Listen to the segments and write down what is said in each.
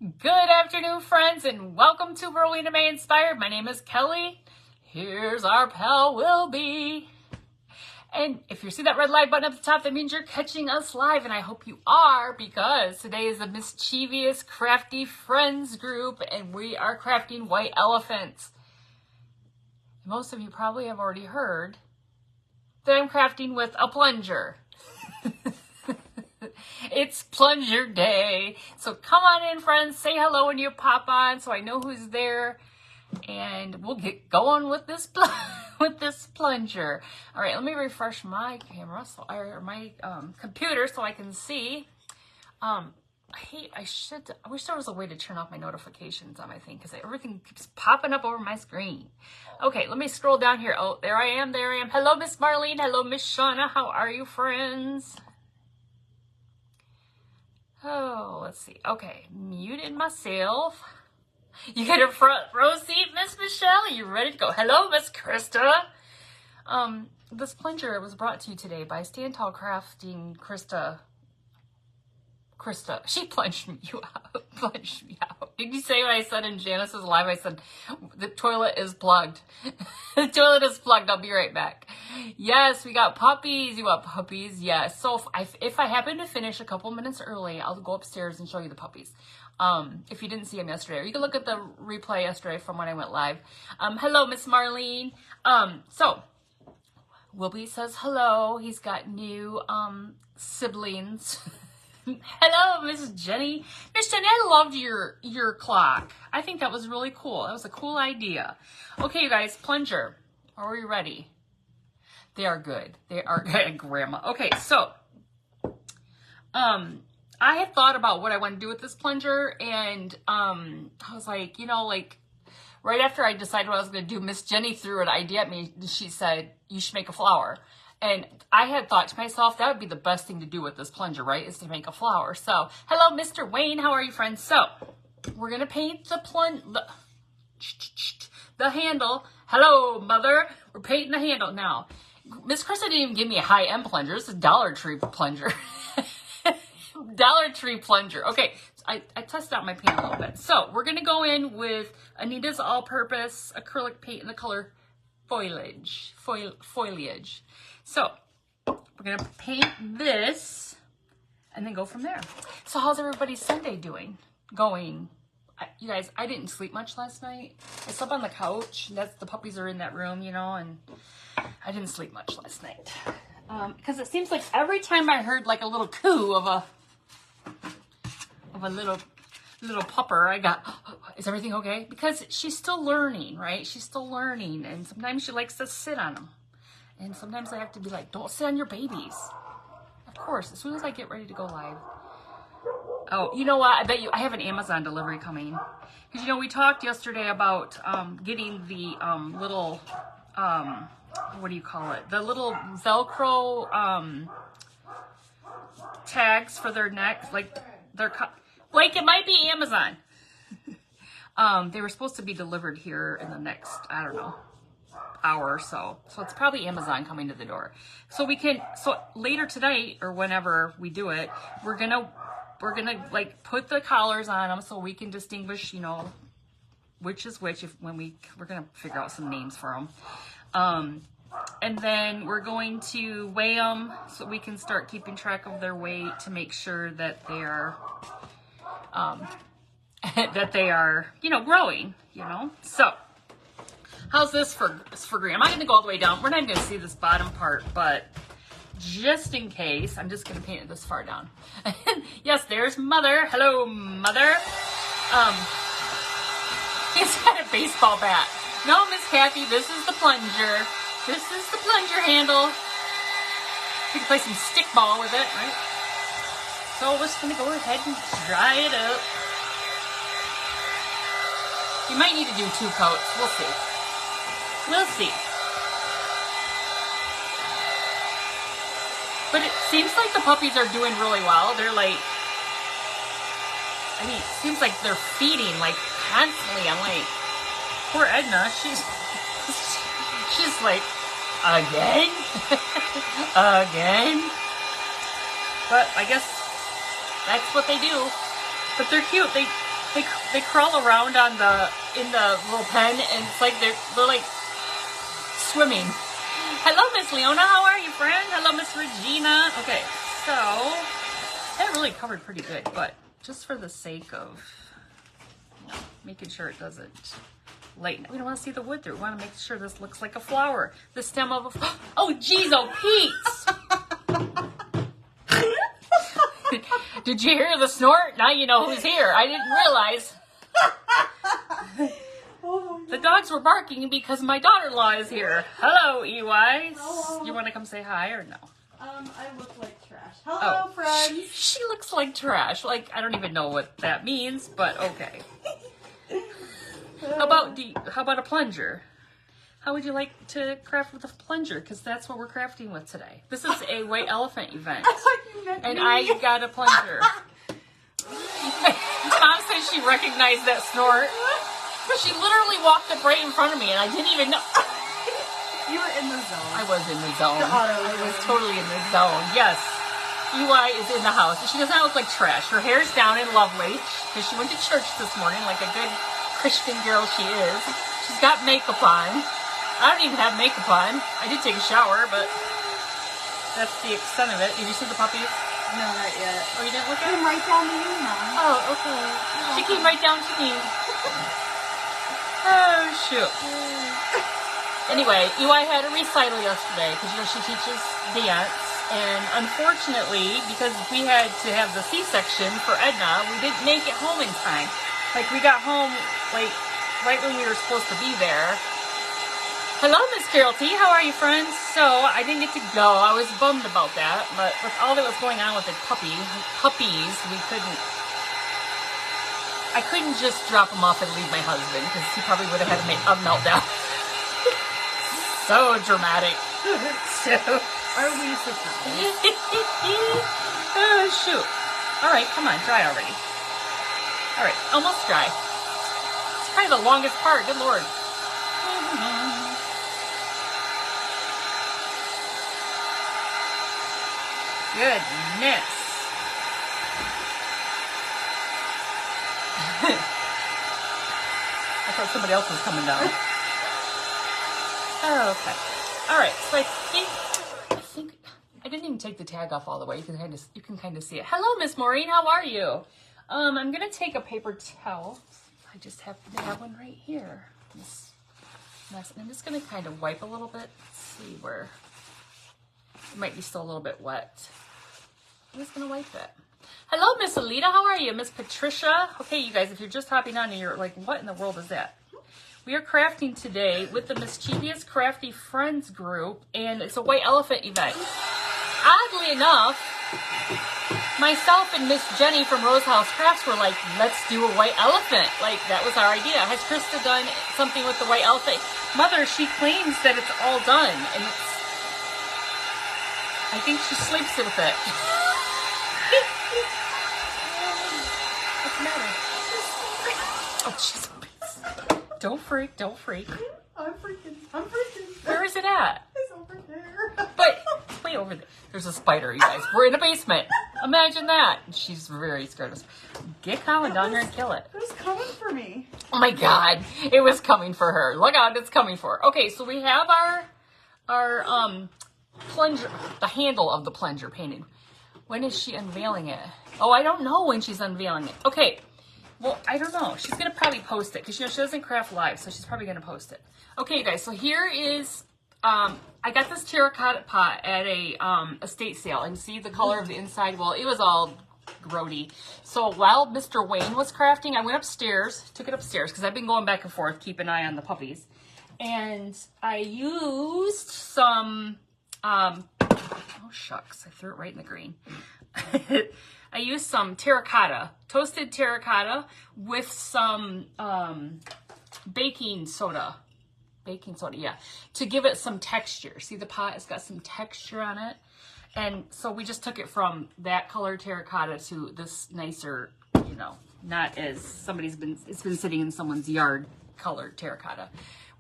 Good afternoon, friends, and welcome to Rowena May Inspired. My name is Kelly. Here's our pal Wilby. And if you see that red live button at the top, that means you're catching us live, and I hope you are, because today is the Mischievous Crafty Friends group, and we are crafting white elephants. Most of you probably have already heard that I'm crafting with a plunger. It's Plunger Day. So come on in, friends. Say hello when you pop on so I know who's there. And we'll get going with this plunger. All right, let me refresh my camera, or my computer, so I can see. I wish there was a way to turn off my notifications on my thing, because everything keeps popping up over my screen. Okay, let me scroll down here. Oh, there I am. Hello, Miss Marlene. Hello, Miss Shauna. How are you, friends? Oh, let's see. Okay, muted myself. You get a front row seat, Miss Michelle. Are you ready to go? Hello, Miss Krista. This plunger was brought to you today by Stand Tall Crafting Krista. She plunged me out. Did you say what I said in Janice's live? I said, the toilet is plugged. The toilet is plugged. I'll be right back. Yes, we got puppies. You want puppies? Yes. So if I happen to finish a couple minutes early, I'll go upstairs and show you the puppies. If you didn't see them yesterday, or you can look at the replay yesterday from when I went live. Hello, Miss Marlene. So Wilby says hello. He's got new siblings. Hello, Miss Jenny. Miss Jenny, I loved your clock. I think that was really cool. That was a cool idea. Okay, you guys, plunger. Are we ready? They are good. They are good, Grandma. Okay, so I had thought about what I want to do with this plunger, and I was like, right after I decided what I was going to do, Miss Jenny threw an idea at me. She said, you should make a flower. And I had thought to myself, that would be the best thing to do with this plunger, right, is to make a flower. So, hello, Mr. Wayne. How are you, friends? So, we're going to paint the handle. Hello, Mother. We're painting the handle. Now, Miss Krista didn't even give me a high-end plunger. This is a Dollar Tree plunger. Dollar Tree plunger. Okay, so I tested out my paint a little bit. So, we're going to go in with Anita's all-purpose acrylic paint in the color foliage. So, we're going to paint this and then go from there. So, how's everybody's Sunday going? You guys, I didn't sleep much last night. I slept on the couch. The puppies are in that room, and I didn't sleep much last night. Because it seems like every time I heard like a little coo of a little pupper, I got, is everything okay? Because she's still learning, right? She's still learning, and sometimes she likes to sit on them. And sometimes I have to be like, don't sit on your babies. Of course, as soon as I get ready to go live. Oh, you know what? I bet I have an Amazon delivery coming. Because, we talked yesterday about getting the little, what do you call it? The little Velcro tags for their neck. Like it might be Amazon. They were supposed to be delivered here in the next, I don't know, hour or so. So it's probably Amazon coming to the door. So later tonight, or whenever we do it, we're gonna like put the collars on them so we can distinguish, which is which. We're gonna figure out some names for them. And then we're going to weigh them so we can start keeping track of their weight to make sure that they are, growing, So, how's this for green? I'm not going to go all the way down. We're not even going to see this bottom part, but just in case, I'm just going to paint it this far down. Yes, there's Mother. Hello, Mother. He's got a baseball bat. No, Miss Kathy, this is the plunger. This is the plunger handle. You can play some stickball with it, right? So we're just going to go ahead and dry it up. You might need to do 2 coats. We'll see. We'll see. But it seems like the puppies are doing really well. They're like, it seems like they're feeding like constantly. I'm like, poor Edna, she's like, again? Again? But I guess that's what they do. But they're cute. They crawl around in the little pen, and it's like they're like swimming. Hello, Miss Leona. How are you, friend? Hello, Miss Regina. Okay, so that really covered pretty good, but just for the sake of making sure it doesn't lighten, we don't want to see the wood through. We want to make sure this looks like a flower. The stem of a oh, geez, oh, Pete. Did you hear the snort? Now you know who's here. I didn't realize. The dogs were barking because my daughter-in-law is here. Hello, EY. Hello. You want to come say hi or no? I look like trash. Hello, friends. She looks like trash. Like, I don't even know what that means, but okay. How about a plunger? How would you like to craft with a plunger? Because that's what we're crafting with today. This is a white elephant event. I thought you meant And me. I got a plunger. Mom says she recognized that snort. She literally walked up right in front of me, and I didn't even know. You were in the zone. I was in the zone. The auto I was zone. totally in the zone. Yes. EY is in the house. She does not look like trash. Her hair's down and lovely because she went to church this morning like a good Christian girl she is. She's got makeup on. I don't even have makeup on. I did take a shower, but that's the extent of it. Did you see the puppies? No, not yet. Oh, you didn't look at Came them? right down to you, Mom. Oh, okay. She came right down to me. Oh, shoot. Anyway, EY had a recital yesterday because, you know, she teaches dance. And unfortunately, because we had to have the C-section for Edna, we didn't make it home in time. Like, we got home, like, right when we were supposed to be there. Hello, Miss Carol T. How are you, friends? So, I didn't get to go. I was bummed about that. But with all that was going on with the puppies, I couldn't just drop them off and leave my husband because he probably would have had a meltdown. So dramatic. So, Are we surprised? oh, shoot. All right, come on, dry already. All right, almost dry. It's probably the longest part. Good Lord. Goodness. I thought somebody else was coming down. Oh, okay. All right. So I think I didn't even take the tag off all the way. You can kind of see it. Hello, Miss Maureen. How are you? I'm gonna take a paper towel. I just happen to have one right here. This mess. And I'm just gonna kind of wipe a little bit. See where it might be still a little bit wet. I'm just gonna wipe it. Hello, Miss Alita. How are you? Miss Patricia. Okay, you guys, if you're just hopping on and you're like, what in the world is that? We are crafting today with the Mischievous Crafty Friends group, and it's a white elephant event. Oddly enough, myself and Miss Jenny from Rose House Crafts were like, let's do a white elephant. Like, that was our idea. Has Krista done something with the white elephant? Mother, she claims that it's all done, and I think she sleeps with it. What's the matter? Oh, jeez. Don't freak, don't freak. I'm freaking. Where is it at? It's over there. But, it's way over there. There's a spider, you guys. We're in a basement. Imagine that. She's very scared of us. Get Colin down here and kill it. It was coming for me. Oh my God. It was coming for her. Look out, it's coming for her. Okay, so we have our plunger, the handle of the plunger painted. When is she unveiling it? Oh, I don't know when she's unveiling it. Okay. Well, I don't know. She's going to probably post it because, you know, she doesn't craft live, so she's probably going to post it. Okay, guys, so here is, I got this terracotta pot at a estate sale, and see the color of the inside? Well, it was all grody. So while Mr. Wayne was crafting, I went upstairs, took it upstairs because I've been going back and forth, keep an eye on the puppies. And I used some, oh shucks, I threw it right in the green. I used some terracotta, toasted terracotta with some baking soda, yeah, to give it some texture. See, the pot has got some texture on it. And so we just took it from that color terracotta to this nicer, you know, not as it's been sitting in someone's yard colored terracotta.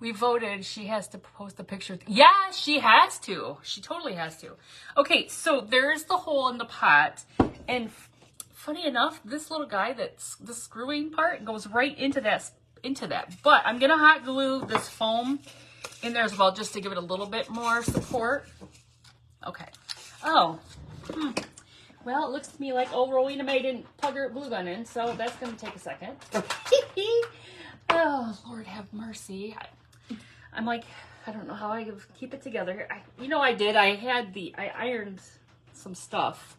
We voted she has to post a picture. Yeah, she has to. She totally has to. Okay, so there's the hole in the pot. And funny enough, this little guy, that's the screwing part, goes right into that. But I'm gonna hot glue this foam in there as well, just to give it a little bit more support. Okay. Oh. Well, it looks to me like Rowena made Plugger glue gun in, so that's gonna take a second. Oh, Lord have mercy. I'm like, I don't know how I keep it together. I ironed some stuff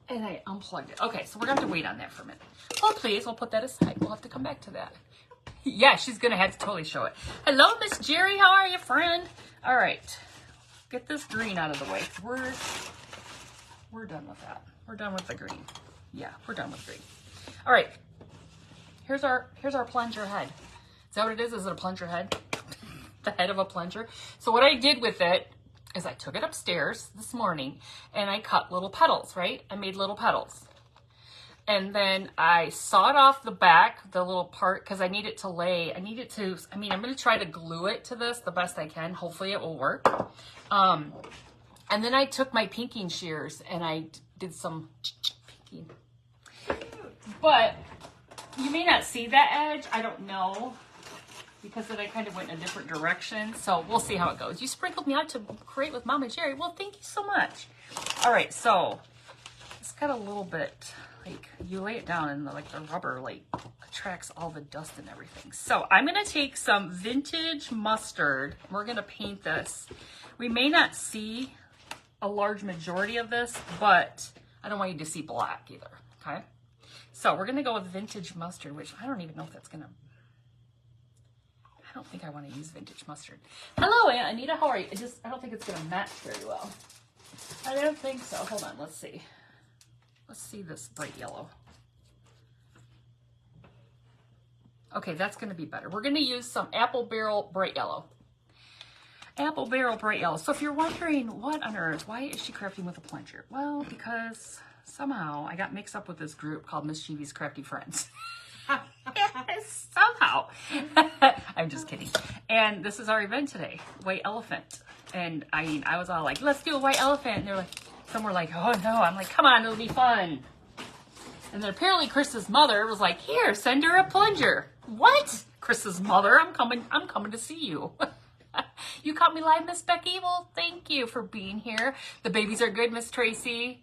and I unplugged it. Okay, so we're gonna have to wait on that for a minute. Oh, please, we'll put that aside. We'll have to come back to that. Yeah, she's gonna have to totally show it. Hello, Miss Jerry. How are you, friend? All right, get this green out of the way. We're done with that. We're done with the green. Yeah, we're done with green. All right, here's our plunger head. Is that what it is? Is it a plunger head? The head of a plunger. So what I did with it is I took it upstairs this morning and I cut little petals, right? I made little petals. And then I sawed off the back, the little part, because I need it to lay. I'm going to try to glue it to this the best I can. Hopefully it will work. And then I took my pinking shears and I did some pinking. But you may not see that edge. I don't know. Because then I kind of went in a different direction. So we'll see how it goes. You sprinkled me out to create with Mama Jerry. Well, thank you so much. All right, so it's got a little bit, like, you lay it down and the rubber attracts all the dust and everything. So I'm gonna take some vintage mustard. We're gonna paint this. We may not see a large majority of this, but I don't want you to see black either, okay? So we're gonna go with vintage mustard, which I don't even know if that's gonna, I don't think I want to use vintage mustard. Hello, Aunt Anita. How are you? I don't think it's going to match very well. I don't think so. Hold on. Let's see. Let's see this bright yellow. Okay, that's going to be better. We're going to use some Apple Barrel Bright Yellow. Apple Barrel Bright Yellow. So if you're wondering, what on earth, why is she crafting with a plunger? Well, because somehow I got mixed up with this group called Mischievous's Crafty Friends. Somehow. I'm just kidding. And this is our event today, White Elephant. And I was all like, let's do a white elephant. And they're like, some were like, oh no. I'm like, come on, it'll be fun. And then apparently Chris's mother was like, here, send her a plunger. What? Chris's mother, I'm coming to see you. You caught me live, Miss Becky. Well, thank you for being here. The babies are good, Miss Tracy.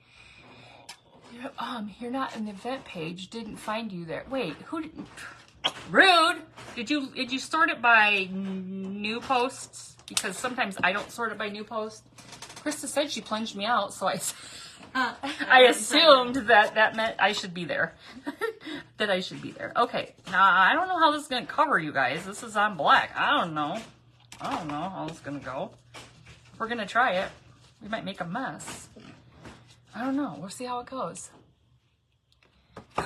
You're not in the event page. Didn't find you there. Wait, who did? Rude. Did you sort it by new posts? Because sometimes I don't sort it by new posts. Krista said she plunged me out, so I assumed that meant I should be there. That I should be there. Okay. Now I don't know how this is gonna cover you guys. This is on black. I don't know how it's gonna go. We're gonna try it. We might make a mess. I don't know. We'll see how it goes.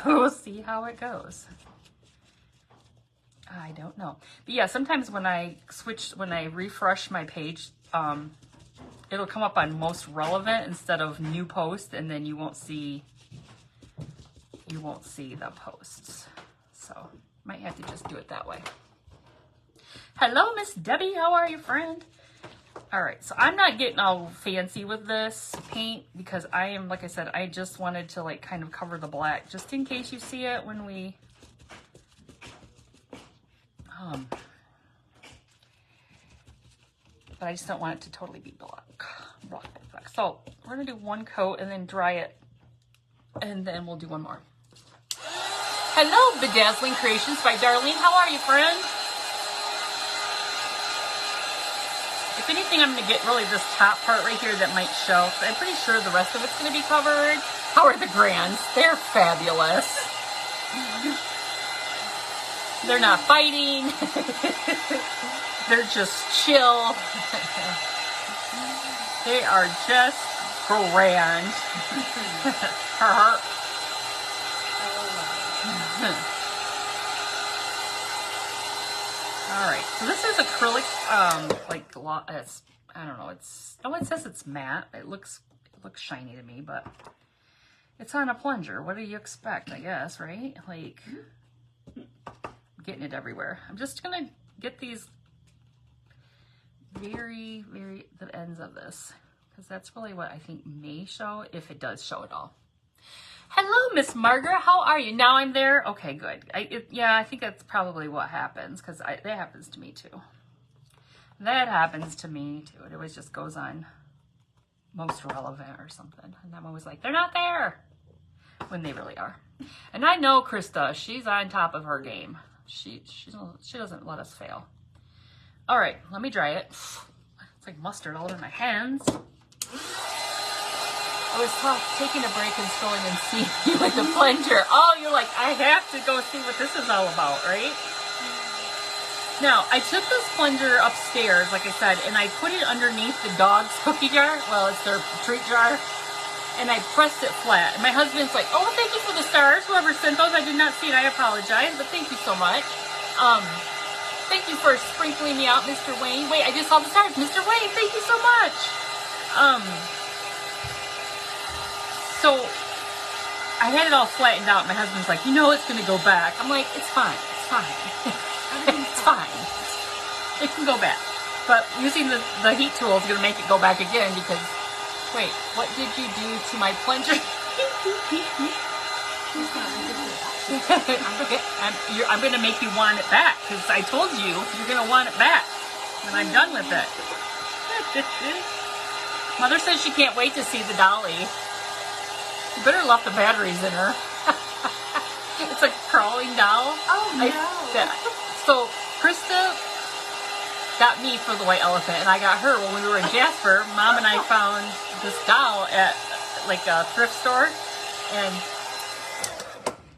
We'll see how it goes. I don't know. But yeah, sometimes when I refresh my page, it'll come up on most relevant instead of new post, and then you won't see the posts. So might have to just do it that way. Hello, Miss Debbie. How are you, friend? All right, so I'm not getting all fancy with this paint because I am, like I said, I just wanted to kind of cover the black just in case you see it when we, but I just don't want it to totally be black. So we're gonna do one coat and then dry it, and then we'll do one more. Hello, Bedazzling Creations by Darlene. How are you, friend? If anything, I'm going to get really this top part right here that might show. I'm pretty sure the rest of it's going to be covered. How are the Grands? They're fabulous. They're not fighting. They're just chill. They are just grand. All right, so this is acrylic, it's, I don't know, it says it's matte. It looks shiny to me, but it's on a plunger. What do you expect, I guess, right? Getting it everywhere. I'm just gonna get these very, the ends of this, because that's really what I think may show, if it does show at all. Hello, Miss Margaret. How are you? Now I'm there? Okay, good. I think that's probably what happens, because that happens to me, too. That happens to me, too. It always just goes on most relevant or something. And I'm always like, they're not there, when they really are. And I know Krista. She's on top of her game. She doesn't let us fail. All right, let me dry it. It's like mustard all over my hands. I was taking a break and scrolling and seeing you with the plunger. Oh, you're like, I have to go see what this is all about, right? Now, I took this plunger upstairs, like I said, and I put it underneath the dog's cookie jar. Well, it's their treat jar. And I pressed it flat. And my husband's like, oh, thank you for the stars. Whoever sent those, I did not see it. I apologize, but thank you so much. Thank you for sprinkling me out, Mr. Wayne. Wait, I just saw the stars. Mr. Wayne, thank you so much. So I had it all flattened out. My husband's like, you know it's going to go back. I'm like, it's fine. It's fine. It's fine. It can go back. But using the heat tool is going to make it go back again because, wait, what did you do to my plunger? I'm going to make you want it back because I told you you're going to want it back when I'm done with it. Mother says she can't wait to see the dolly. You better left the batteries in her. It's a crawling doll. Oh, no. So Krista got me for the white elephant, and I got her when we were in Jasper. Mom and I found this doll at like a thrift store, and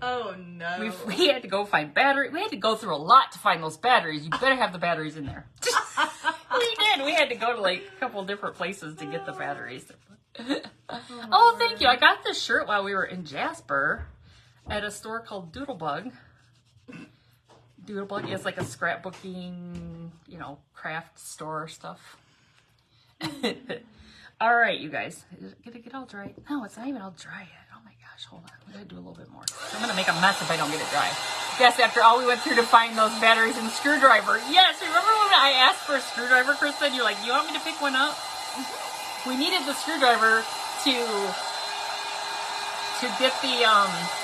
oh no, we had to go find batteries. We had to go through a lot to find those batteries. You better have the batteries in there. We did. We had to go to like a couple different places to get the batteries. Oh, thank you. I got this shirt while we were in Jasper at a store called Doodlebug. Doodlebug is like a scrapbooking, craft store stuff. All right, you guys. Did it get all dry? No, it's not even all dry yet. Oh my gosh, hold on. We gotta do a little bit more. I'm gonna make a mess if I don't get it dry. Yes, after all we went through to find those batteries and screwdriver. Yes, remember when I asked for a screwdriver, Krista? And you're like, you want me to pick one up? We needed the screwdriver to get the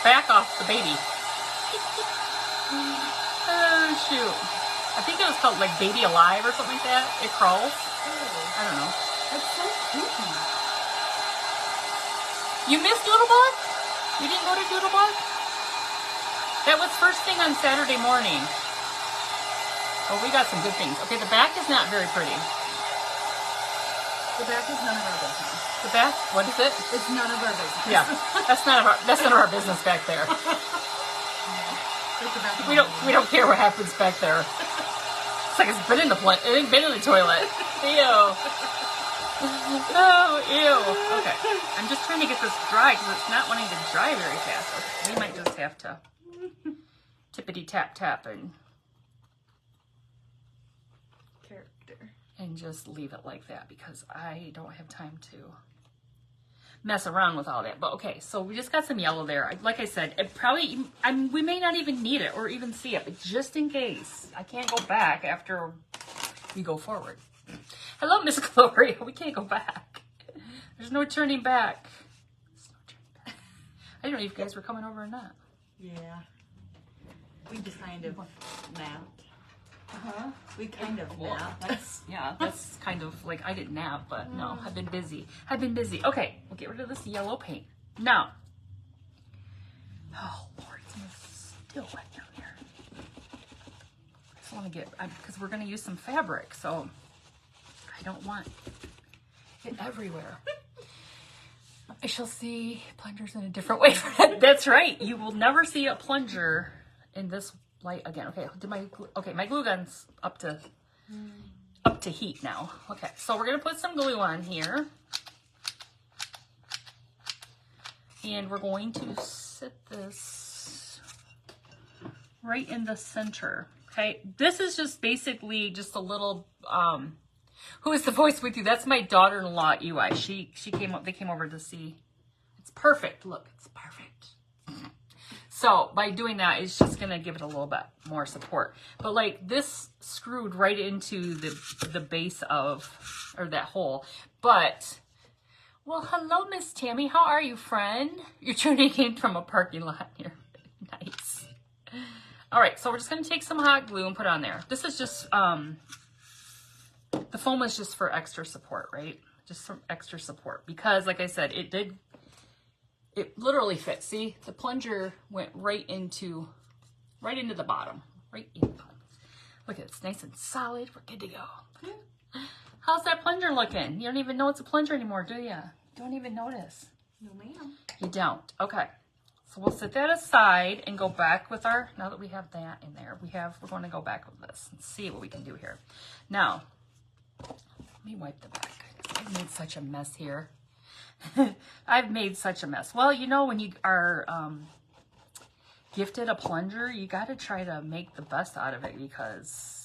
back off the baby. Oh shoot! I think it was called like Baby Alive or something like that. It crawls. I don't know. That's so creepy. You missed Doodlebug? You didn't go to Doodlebug? That was first thing on Saturday morning. Oh, we got some good things. Okay, the back is not very pretty. The back is none of our business. The back? What is it? It's none of our business. Yeah, that's none of our business back there. We don't care what happens back there. It's like it's been in the toilet. Ew. Oh, ew. Okay, I'm just trying to get this dry because it's not wanting to dry very fast. Okay, we might just have to tippity tap tap and just leave it like that because I don't have time to mess around with all that. But okay, so we just got some yellow there. Like I said, we may not even need it or even see it, but just in case, I can't go back after we go forward. Hello, Miss Gloria. We can't go back. There's no turning back. I didn't know if you guys were coming over or not. Yeah. We just kind of napped. Uh-huh. We kind of napped. That's kind of like I didn't nap, but no, I've been busy. Okay, we'll get rid of this yellow paint. Now, oh Lord, it's still wet down here. I just want to get, because we're going to use some fabric, so I don't want it everywhere. I shall see plungers in a different way. That's right. You will never see a plunger in this light again. Okay, my glue gun's up to heat now. Okay, so we're gonna put some glue on here, and we're going to sit this right in the center. Okay, this is just basically just a little. Who is the voice with you? That's my daughter-in-law, Eli. She came up. They came over to see. It's perfect. Look, it's perfect. So by doing that, it's just going to give it a little bit more support. But like this screwed right into the base of, or that hole. But Well, hello, Miss Tammy. How are you, friend? You're tuning in from a parking lot here. Nice. All right, so we're just going to take some hot glue and put it on there. This is just, the foam is just for extra support, right? Just some extra support. Because, like I said, it literally fits. See, the plunger went right into the bottom. Right in the bottom. Look at it. It's nice and solid. We're good to go. How's that plunger looking? You don't even know it's a plunger anymore, do you? Don't even notice. No, ma'am. You don't. Okay. So we'll set that aside and go back with our, now that we have that in there, we're going to go back with this and see what we can do here. Now, let me wipe the back. I've made such a mess here. I've made such a mess. Well, you know, when you are gifted a plunger, you got to try to make the best out of it, because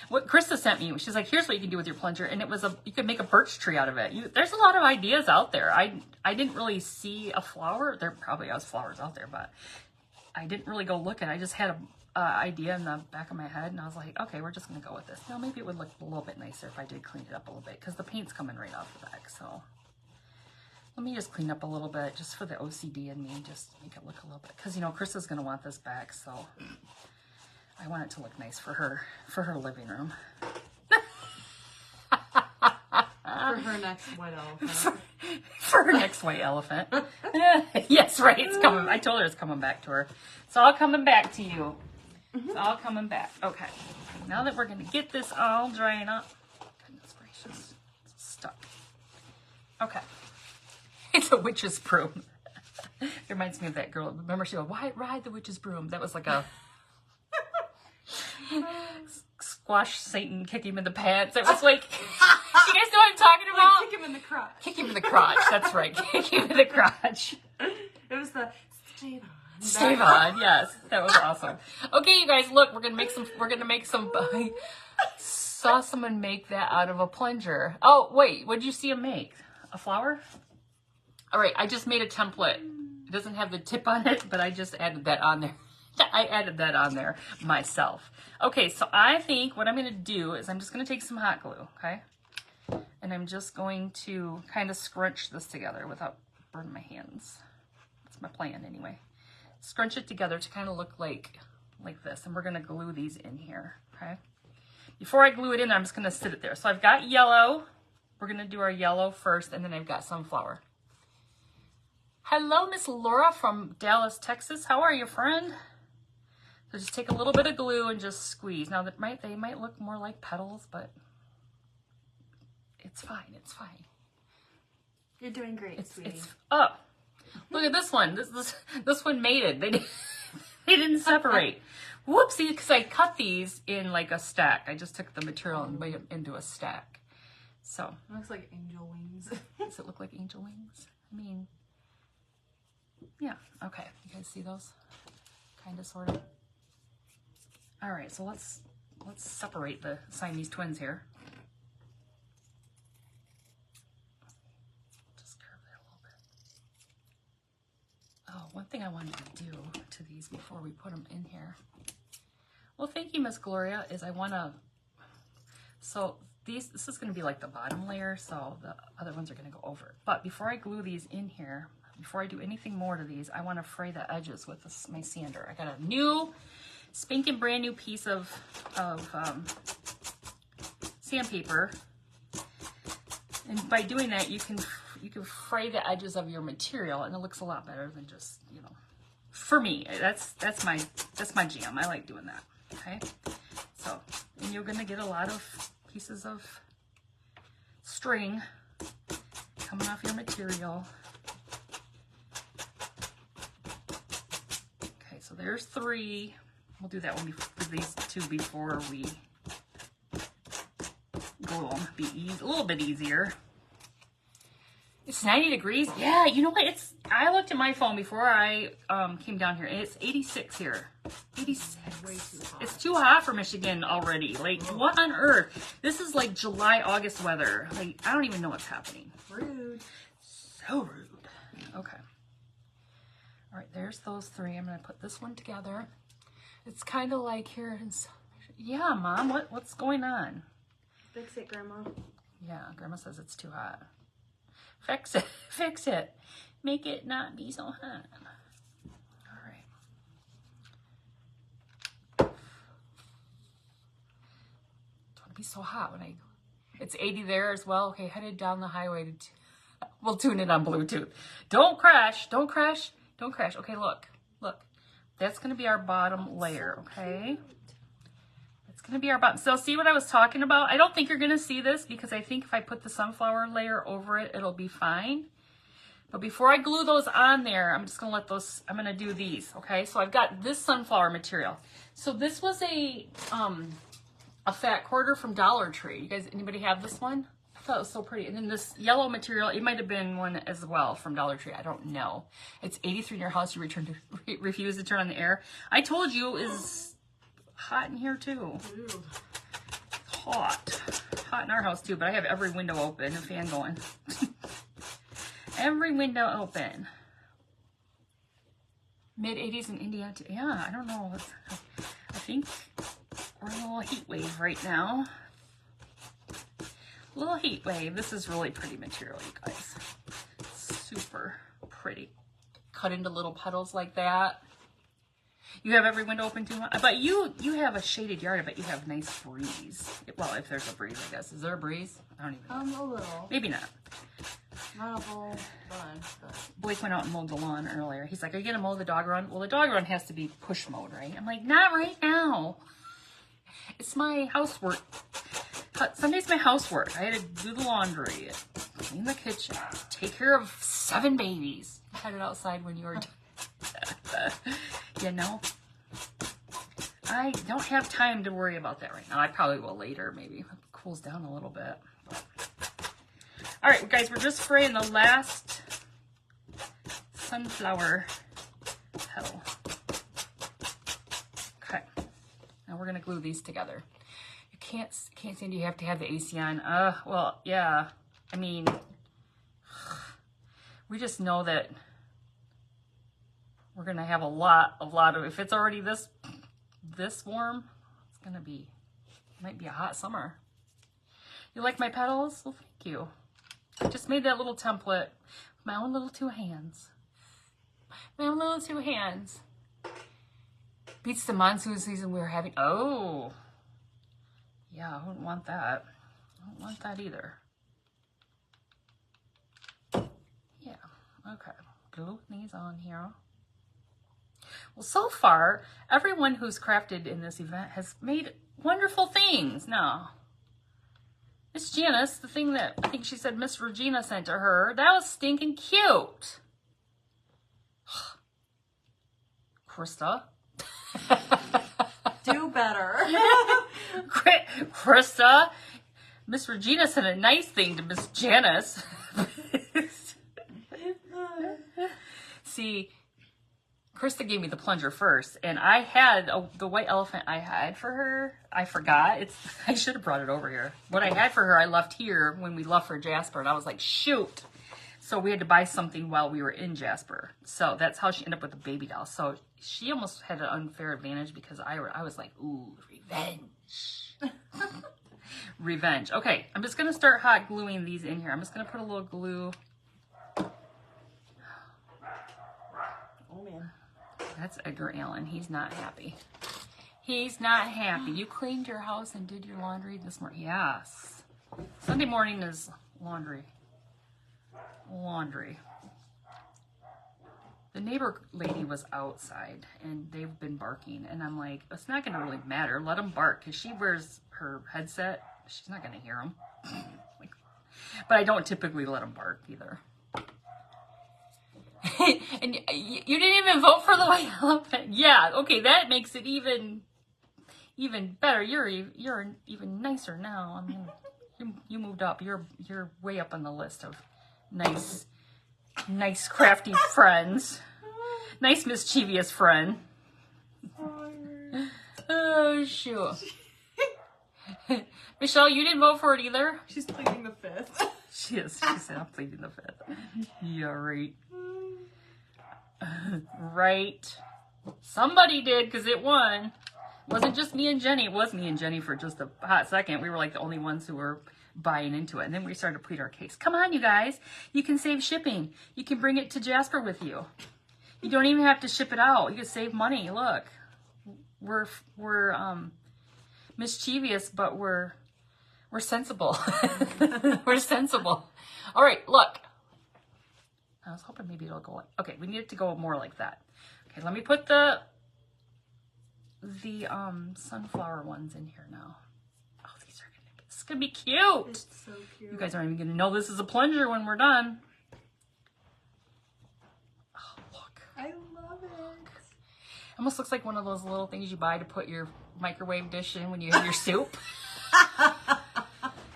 what Krista sent me, she's like, here's what you can do with your plunger, and it was you could make a birch tree out of it. There's a lot of ideas out there. I didn't really see a flower. There probably was flowers out there, but I didn't really go looking. I just had a idea in the back of my head, and I was like, okay, we're just gonna go with this. Now maybe it would look a little bit nicer if I did clean it up a little bit, because the paint's coming right off the back. So let me just clean up a little bit, just for the OCD in me, just make it look a little bit, because you know Krista's gonna want this back, so I want it to look nice for her living room. For her next white elephant. For her next white elephant. Yes, right. It's coming. I told her it's coming back to her. It's all coming back to you. It's all coming back. Okay. Now that we're going to get this all drying up. Goodness gracious. It's stuck. Okay. It's a witch's broom. It reminds me of that girl. Remember she goes, why ride the witch's broom? That was like a squash Satan, kick him in the pants. It was like, you guys know what I'm talking about? Kick him in the crotch. Kick him in the crotch. That's right. Kick him in the crotch. It was the stave on. Stave on. Yes, that was awesome. Okay, you guys, look, we're gonna make some. I saw someone make that out of a plunger. Oh wait, what did you see him make? A flower? All right, I just made a template. It doesn't have the tip on it, but I just added that on there. I added that on there myself. Okay, so I think what I'm going to do is I'm just going to take some hot glue, okay? And I'm just going to kind of scrunch this together without burning my hands. That's my plan anyway. Scrunch it together to kind of look like this. And we're going to glue these in here, okay? Before I glue it in, I'm just going to sit it there. So I've got yellow. We're going to do our yellow first, and then I've got sunflower. Hello, Miss Laura from Dallas, Texas. How are you, friend? So just take a little bit of glue and just squeeze. Now they might look more like petals, but it's fine. It's fine. You're doing great, sweetie. Oh, look at this one. This one mated. They didn't separate. Whoopsie, because I cut these in like a stack. I just took the material and made it into a stack. So it looks like angel wings. Does it look like angel wings? I mean, yeah. Okay. You guys see those? Kind of, sort of. All right, so let's separate the Siamese twins here. Just curve that a little bit. Oh, one thing I wanted to do to these before we put them in here. Well, thank you, Miss Gloria. Is I want to. So this is going to be like the bottom layer, so the other ones are going to go over. But before I glue these in here, before I do anything more to these, I want to fray the edges with my sander. I got a new spanking brand new piece of sandpaper, and by doing that you can fray the edges of your material, and it looks a lot better than just, you know, for me, that's my jam. I like doing that. Okay, so, and you're gonna get a lot of pieces of string coming off your material. Okay, so there's 3. We'll do that one for these 2 before we glue them. Be a little bit easier. It's 90 degrees. Yeah, you know what? I looked at my phone before I came down here, and it's 86 here. 86. Way too hot. It's too hot for Michigan already. Like, what on earth? This is like July, August weather. Like, I don't even know what's happening. Rude. So rude. Okay. All right, there's those 3. I'm going to put this one together. It's kind of like here. Yeah, Mom, what's going on? Fix it, Grandma. Yeah, Grandma says it's too hot. Fix it. Fix it. Make it not be so hot. All right. Don't want to be so hot when it's 80 there as well. Okay, headed down the highway to, we'll tune in on Bluetooth. Don't crash. Don't crash. Don't crash. Okay, look. Look. That's going to be our bottom layer, okay? It's going to be our bottom. So see what I was talking about? I don't think you're going to see this because I think if I put the sunflower layer over it, it'll be fine. But before I glue those on there, I'm just going to let those, I'm going to do these, okay? So I've got this sunflower material. So this was a fat quarter from Dollar Tree. You guys, anybody have this one? I thought it was so pretty. And then this yellow material, it might have been one as well from Dollar Tree. I don't know. It's 83 in your house. You refuse to turn on the air. I told you it was hot in here too. Hot. Hot in our house too, but I have every window open, a fan going. Every window open. Mid-80s in Indiana too. Yeah, I don't know. I think we're in a little heat wave right now. Little heat wave. This is really pretty material, you guys. Super pretty. Cut into little petals like that. You have every window open too? But you have a shaded yard. I bet you have nice breeze. Well, if there's a breeze, I guess. Is there a breeze? I don't even know. A little. Maybe not. Not a whole bunch, but... Blake went out and mowed the lawn earlier. He's like, are you going to mow the dog run? Well, the dog run has to be push mowed, right? I'm like, not right now. It's my housework. Sunday's my housework. I had to do the laundry, clean the kitchen, take care of 7 babies. I had it outside when you were done. You know? I don't have time to worry about that right now. I probably will later, maybe. It cools down a little bit. All right, guys, we're just spraying the last sunflower petal. Okay. Now we're going to glue these together. You can't stand you have to have the AC on. Well, yeah. I mean, we just know that we're going to have a lot of, if it's already this warm, it's going to be, might be a hot summer. You like my petals? Well, thank you. I just made that little template with my own little 2 hands. My own little 2 hands. Beats the monsoon season we were having. Oh. Yeah, I wouldn't want that. I don't want that either. Yeah, okay. Glue these on here. Well, so far, everyone who's crafted in this event has made wonderful things. Now, Miss Janice, the thing that I think she said Miss Regina sent to her, that was stinking cute. Krista. Do better. Krista. Miss Regina sent a nice thing to Miss Janice. See, Krista gave me the plunger first, and I had the white elephant I had for her. I forgot. I should have brought it over here. What I had for her, I left here when we left for Jasper, and I was like, shoot. So we had to buy something while we were in Jasper. So that's how she ended up with the baby doll. So she almost had an unfair advantage because I was like, ooh, revenge. Revenge. Okay, I'm just going to start hot gluing these in here. I'm just going to put a little glue. Oh, man. That's Edgar Allan. He's not happy. He's not happy. You cleaned your house and did your laundry this morning? Yes. Sunday morning is laundry. Laundry. The neighbor lady was outside and they've been barking, and I'm like, it's not going to really matter. Let them bark because she wears her headset. She's not going to hear them. But I don't typically let them bark either. And you didn't even vote for the white elephant. Yeah, okay, that makes it even better. You're even nicer now. I mean, you moved up. You're way up on the list of nice crafty friends. Nice mischievous friend. Oh shoot. Michelle, you didn't vote for it either? She's pleading the 5th. She is. She said, I'm pleading the 5th. Yeah, right. Right. Somebody did, because it won. It wasn't just me and Jenny. It was me and Jenny for just a hot second. We were like the only ones who were buying into it. And then we started to plead our case. Come on, you guys. You can save shipping. You can bring it to Jasper with you. You don't even have to ship it out. You can save money. Look, we're mischievous, but we're sensible. We're sensible. All right, look. I was hoping maybe it'll go like, okay, we need it to go more like that. Okay, let me put the sunflower ones in here now. Oh, this is gonna be cute. It's so cute. You guys aren't even gonna know this is a plunger when we're done. Oh, look. I love it. Almost looks like one of those little things you buy to put your microwave dish in when you have your soup.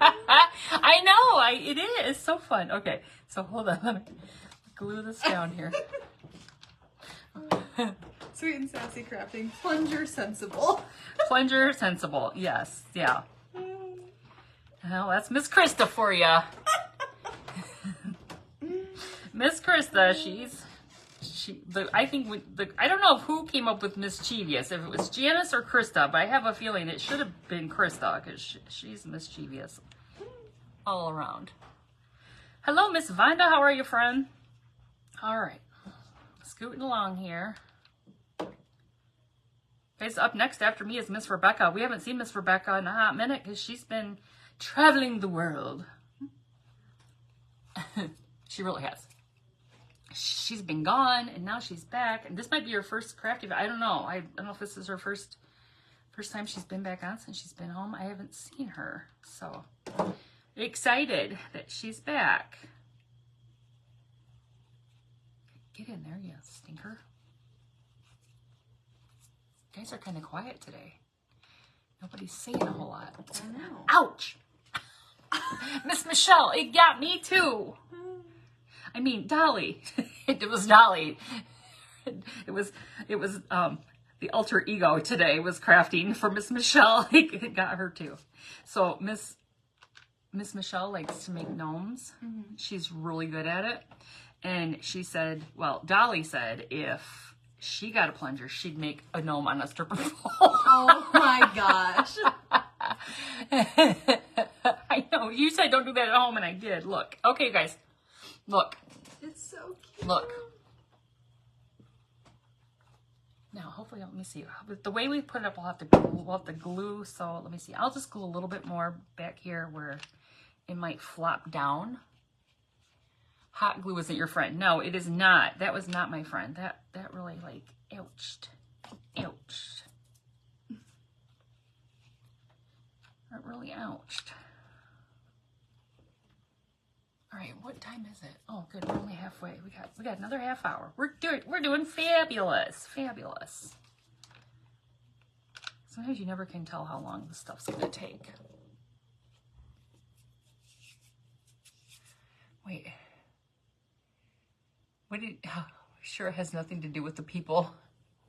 I know, it is. It's so fun. Okay, so hold on. Let me glue this down here. Sweet and sassy crafting. Plunger sensible. Plunger sensible. Yes. Yeah. Well, that's Miss Krista for you. Miss Krista, I don't know who came up with mischievous, if it was Janice or Krista, but I have a feeling it should have been Krista because she's mischievous all around. Hello, Miss Vonda. How are you, friend? All right. Scooting along here. Guys, up next after me is Miss Rebecca. We haven't seen Miss Rebecca in a hot minute because she's been traveling the world. She really has. She's been gone and now she's back. And this might be her first crafty. I don't know. I don't know if this is her first time she's been back on since she's been home. I haven't seen her. So excited that she's back. Get in there, you stinker. You guys are kind of quiet today. Nobody's saying a whole lot. I know. Ouch! Miss Michelle, it got me too. I mean, Dolly. It was Dolly. It was the alter ego today was crafting for Miss Michelle. It got her too. So Miss Michelle likes to make gnomes. Mm-hmm. She's really good at it. And she said, well, Dolly said if she got a plunger, she'd make a gnome on a stripper pole. Oh my gosh. I know. You said don't do that at home, and I did. Look. Okay, guys. Look. It's so cute. Look. Now, hopefully, let me see. The way we put it up, we'll have to glue. So let me see. I'll just glue a little bit more back here where it might flop down. Hot glue isn't your friend. No, it is not. That was not my friend. That really like ouched. Ouched. That really ouched. All right, what time is it? Oh, good. We're only halfway. We got another half hour. We're doing fabulous. Fabulous. Sometimes you never can tell how long this stuff's gonna take. Wait. Sure it has nothing to do with the people.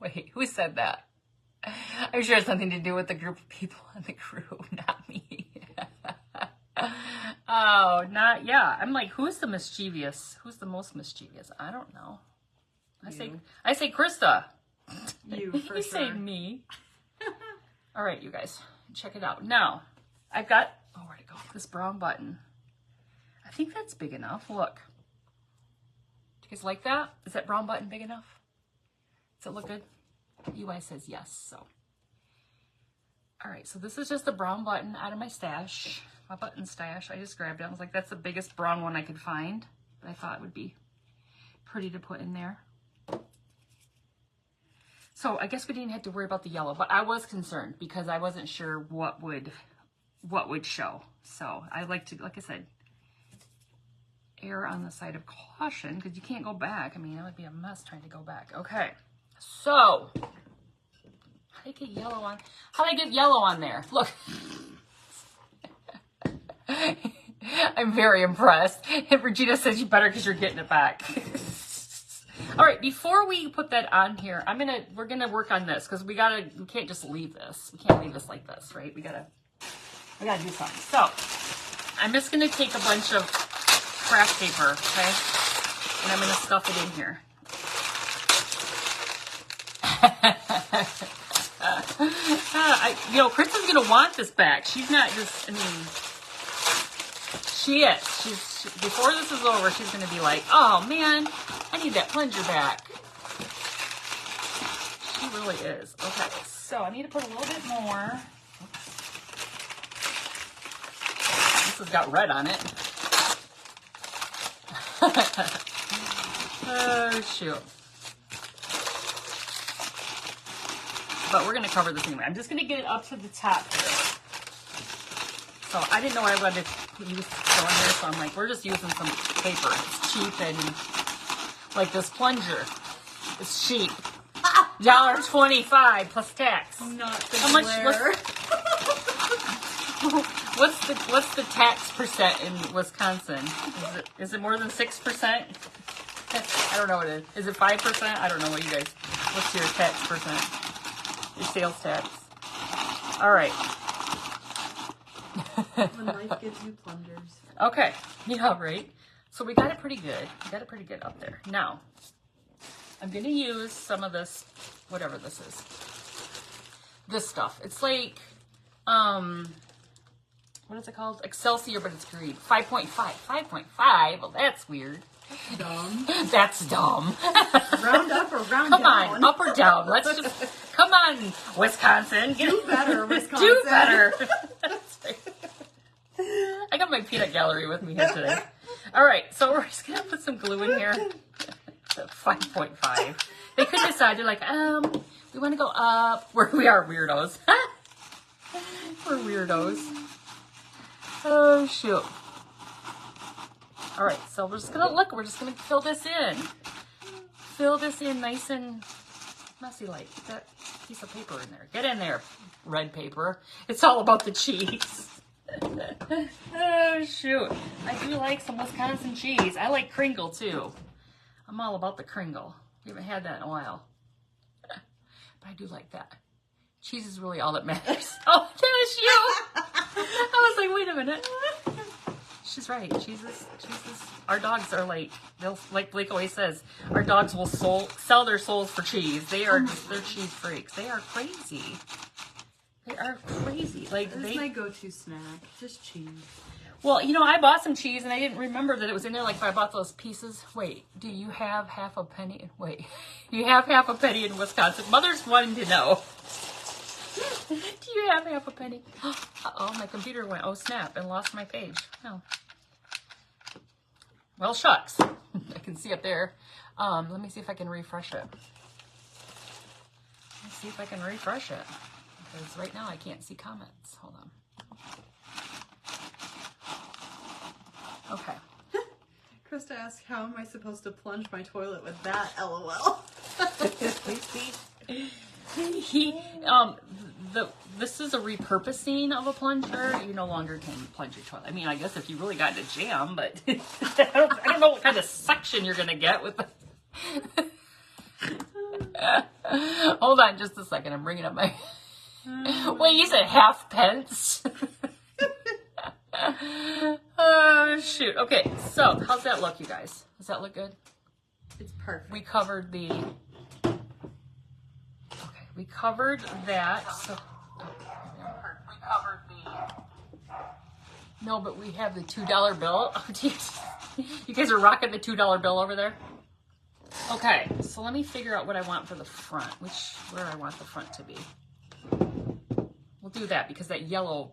Wait, who said that? I'm sure it's nothing to do with the group of people in the crew, not me. Oh, yeah. I'm like, who's the mischievous? Who's the most mischievous? I don't know. I say Krista. You, for You sure. say me. All right, you guys, check it out. Now, I've got, where'd it go? This brown button. I think that's big enough. Look. Do you guys like that? Is that brown button big enough? Does it look good? UI says yes, so. All right, so this is just a brown button out of my stash, my button stash. I just grabbed it. I was like, that's the biggest brown one I could find. But I thought it would be pretty to put in there. So I guess we didn't have to worry about the yellow, but I was concerned because I wasn't sure what would show. So I like to, like I said, err on the side of caution because you can't go back. I mean, it would be a mess trying to go back. Okay, so how do I get yellow on? How do I get yellow on there? Look, I'm very impressed. And Regina says you better because you're getting it back. All right, before we put that on here, we're gonna work on this because we can't just leave this. We can't leave this like this, right? We gotta do something. So I'm just gonna take a bunch of craft paper, okay? And I'm gonna stuff it in here. Kristen's gonna want this back. She's not just, She is. Before this is over, she's going to be like, oh man, I need that plunger back. She really is. Okay, so I need to put a little bit more. Oops. This has got red on it. Oh, shoot. But we're going to cover this anyway. I'm just going to get it up to the top here. So I didn't know I wanted to use filling here, so I'm like, we're just using some paper. It's cheap, and like this plunger is cheap. $1.25 plus tax. Not the How much? glare. What's the tax percent in Wisconsin? Is it more than 6%? I don't know what it is. Is it 5%? I don't know what you guys. What's your tax percent? Your sales tax. All right. When life gives you plungers. Okay. Yeah, right. So we got it pretty good. We got it pretty good up there. Now, I'm going to use some of this, whatever this is. This stuff. It's like, what is it called? Excelsior, but it's green. 5.5. 5.5? Well, that's weird. Dumb. That's dumb. Round up or round Come down? on, up or down. Let's just, come on, Wisconsin. Do better, Wisconsin. Do better. I got my peanut gallery with me here today. All right, so we're just going to put some glue in here. 5.5. They could decide, they're like, we want to go up. We are weirdos. We're weirdos. Oh, shoot. All right, so we're just going to look. We're just going to fill this in. Fill this in nice and messy like. Get that piece of paper in there. Get in there, red paper. It's all about the cheese. Oh, shoot. I do like some Wisconsin cheese. I like Kringle, too. I'm all about the Kringle. We haven't had that in a while. But I do like that. Cheese is really all that matters. Oh, there's you! I was like, wait a minute. She's right. Cheese is. Our dogs are like, like Blake always says, our dogs will sell their souls for cheese. They're cheese freaks. They are crazy. They are crazy. Like, This is my go-to snack. Just cheese. Well, you know, I bought some cheese and I didn't remember that it was in there. Like, if I bought those pieces. Wait, do you have half a penny? Wait, you have half a penny in Wisconsin? Mother's wanting to know. Do you have half a penny? Uh-oh, my computer went, oh snap, and lost my page. Oh. Well, shucks. I can see up there. Let me see if I can refresh it. Let's see if I can refresh it. Because right now I can't see comments. Hold on. Okay. Krista asked, how am I supposed to plunge my toilet with that? LOL. This is a repurposing of a plunger. You no longer can plunge your toilet. I mean, I guess if you really got in a jam, but I don't know what kind of suction you're going to get with the... Hold on just a second. I'm bringing up my... Wait, you said half pence? Oh, shoot. Okay, so how's that look, you guys? Does that look good? It's perfect. We covered the... We covered that. So, we covered the... No, but we have the $2 bill. Oh, geez. You guys are rocking the $2 bill over there? Okay, so let me figure out what I want for the front. Where I want the front to be. We'll do that because that yellow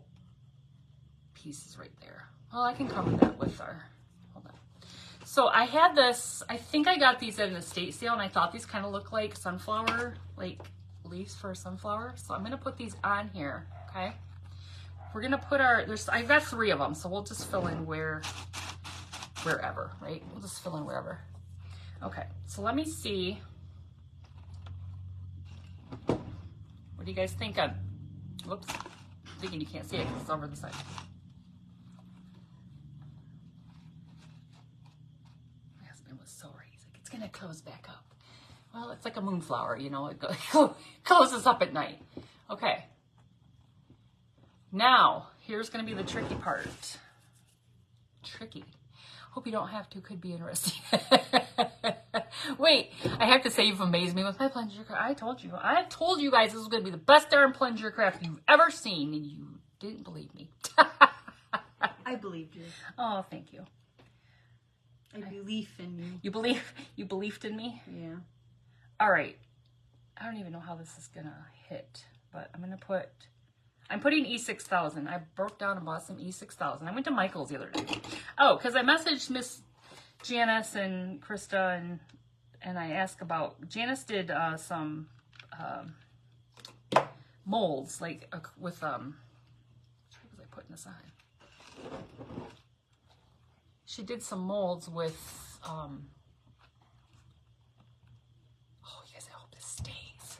piece is right there. Well, I can cover that with our... Hold on. So I had this... I think I got these at an estate sale, and I thought these kind of look like sunflower, like... leaves for a sunflower. So I'm going to put these on here, okay? We're going to put I've got 3 of them, so we'll just fill in wherever, right? We'll just fill in wherever. Okay, so let me see. What do you guys think of? Whoops, I'm thinking you can't see it because it's over the side. My husband was so right. He's like, it's going to close back up. Well, it's like a moonflower, you know, it closes up at night. Okay. Now, here's going to be the tricky part. Tricky. Hope you don't have to, could be interesting. Wait, I have to say you've amazed me with my plunger craft. I told you guys this was going to be the best darn plunger craft you've ever seen, and you didn't believe me. I I believed you. Oh, thank you. I believe in you. You believed in me? Yeah. All right. I don't even know how this is gonna hit, but I'm putting E6000. I broke down and bought some E6000. I went to Michael's the other day. Oh, because I messaged Miss Janice and Krista and I asked about, Janice did some molds, like with, what was I putting this on? She did some molds with, oh, you guys, I hope this stays.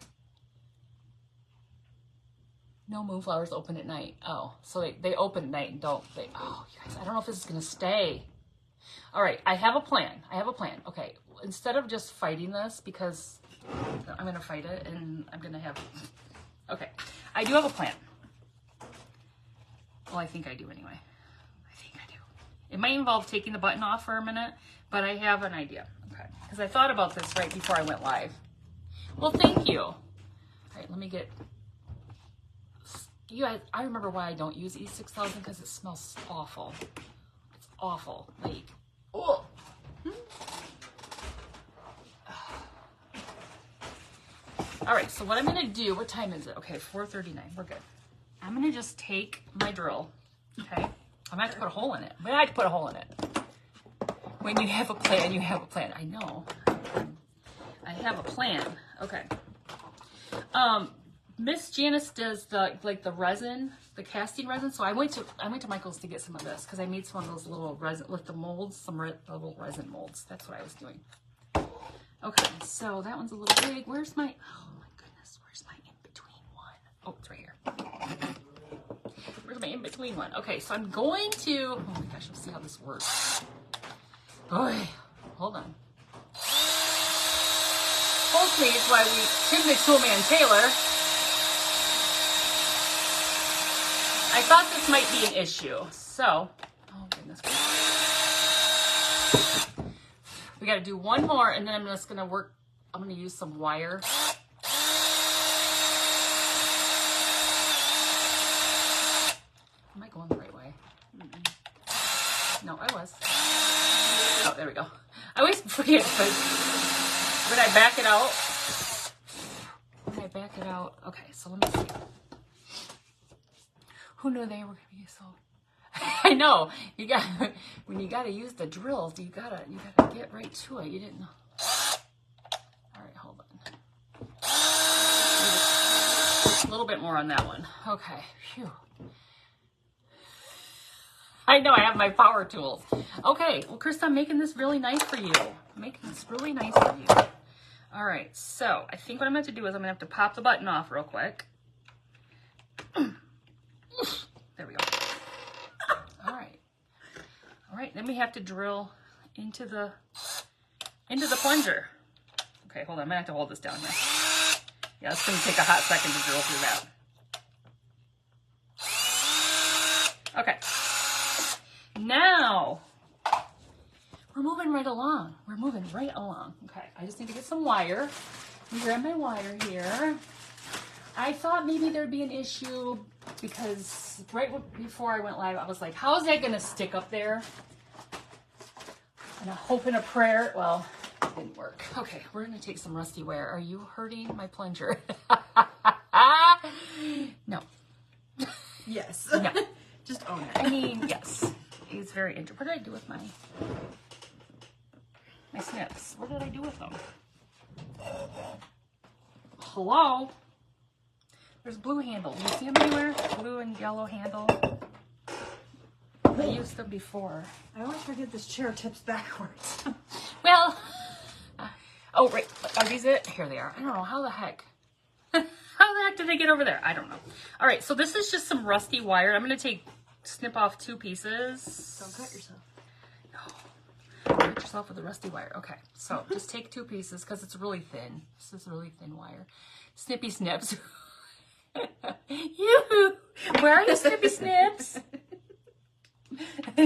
No moonflowers open at night. Oh, so they open at night and don't, oh, you guys, I don't know if this is going to stay. All right, I have a plan. Okay, instead of just fighting this, because I'm going to fight it and I'm going to have, okay, I do have a plan. Well, I think I do anyway. It might involve taking the button off for a minute, but I have an idea. Okay, because I thought about this right before I went live. Well, thank you. All right, let me get, you guys, I remember why I don't use E6000, because it smells awful. It's awful. Like, oh. All right, so what I'm gonna do, what time is it? Okay, 4:39, we're good. I'm gonna just take my drill, okay? I'm gonna have to put a hole in it. I have to put a hole in it. When you have a plan, you have a plan. I know. I have a plan. Okay. Miss Janice does the resin, the casting resin. So I went to Michael's to get some of this because I made some of those little resin with the molds, little resin molds. That's what I was doing. Okay, so that one's a little big. Where's my? Oh my goodness, where's my in between one? Oh, it's right here. Where's my in between one? Okay, so I'm going to. Oh my gosh, let's see how this works. Boy, hold on. Hold please while we Tim the Toolman Taylor. I thought this might be an issue, so, oh goodness. We got to do one more, and then I'm just going to work, I'm going to use some wire. Am I going the right way? No, I was. Oh, there we go. I always forget, but when I back it out, okay, so let me see. Who knew they were going to be so? I know when you got to use the drills, you gotta get right to it. You didn't know. All right, hold on. A little bit more on that one. Okay. Phew. I know I have my power tools. Okay. Well, Krista, I'm making this really nice for you. All right. So I think what I'm going to do is I'm going to have to pop the button off real quick. There we go. All right, then we have to drill into the plunger. Okay, hold on, I'm gonna have to hold this down here. Yeah, it's gonna take a hot second to drill through that. Okay. Now, we're moving right along. Okay, I just need to get some wire. Let me grab my wire here. I thought maybe there'd be an issue because right before I went live, I was like, how is that going to stick up there? And a hope and a prayer. Well, it didn't work. Okay, we're going to take some rusty wire. Are you hurting my plunger? No. Yes. No. Just own it. I mean, yes. It's very interesting. What did I do with my snips? What did I do with them? Hello? There's blue handles. You see them anywhere? Blue and yellow handle. I used them before. I always forget this chair tips backwards. Well, oh, right. Are these it? Here they are. I don't know. How the heck? How the heck did they get over there? I don't know. All right. So this is just some rusty wire. I'm going to snip off 2 pieces. Don't cut yourself. No. Cut yourself with a rusty wire. Okay. So just take 2 pieces because it's really thin. This is really thin wire. Snippy snips. You, where are your snippy snips? I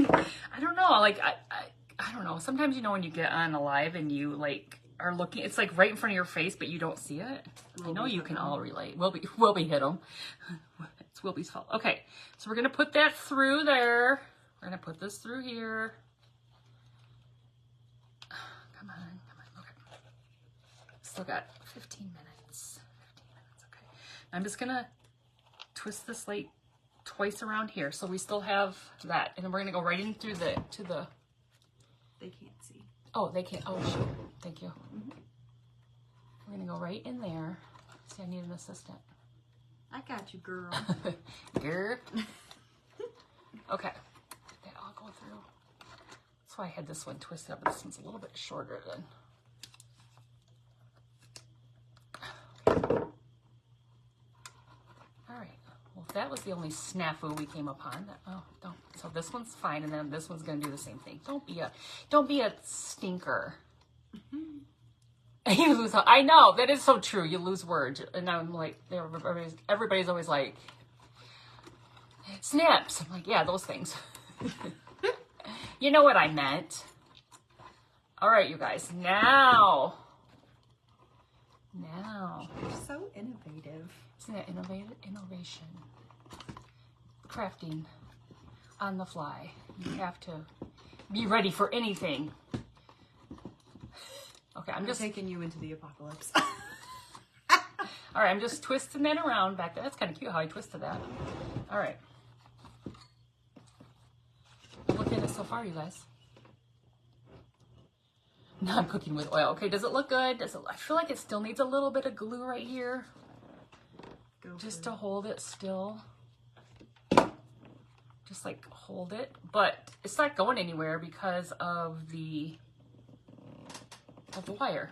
don't know. Like I don't know. Sometimes when you get on a live and you are looking, it's like right in front of your face, but you don't see it. I know you can all relate. Wilby hit them. It's Wilby's fault. Okay, so we're gonna put that through there. We're gonna put this through here. Come on, okay. Still got 15 minutes. 15 minutes, okay. I'm just gonna twist this like twice around here, so we still have that, and then we're gonna go right in through the They can't see. Oh, they can't. Oh, shoot. Thank you. We're gonna go right in there. See, I need an assistant. I got you, girl. Grr. Okay. They all go through. That's why I had this one twisted up, but this one's a little bit shorter than. All right. Well, if that was the only snafu we came upon, oh, don't. So this one's fine, and then this one's gonna do the same thing. Don't be a stinker. You lose. I know that is so true. You lose words, and I'm like, everybody's always like, snips. I'm like, yeah, those things. You know what I meant. All right, you guys. Now. You're so innovative. Isn't that innovation? Crafting on the fly. You have to be ready for anything. Okay, I'm just taking you into the apocalypse. All right, I'm just twisting that around back there. That's kind of cute how I twisted that. All right. Look at it so far, you guys. Now I'm cooking with oil. Okay, does it look good? I feel like it still needs a little bit of glue right here. Just to hold it still. Just like hold it. But it's not going anywhere because of the wire.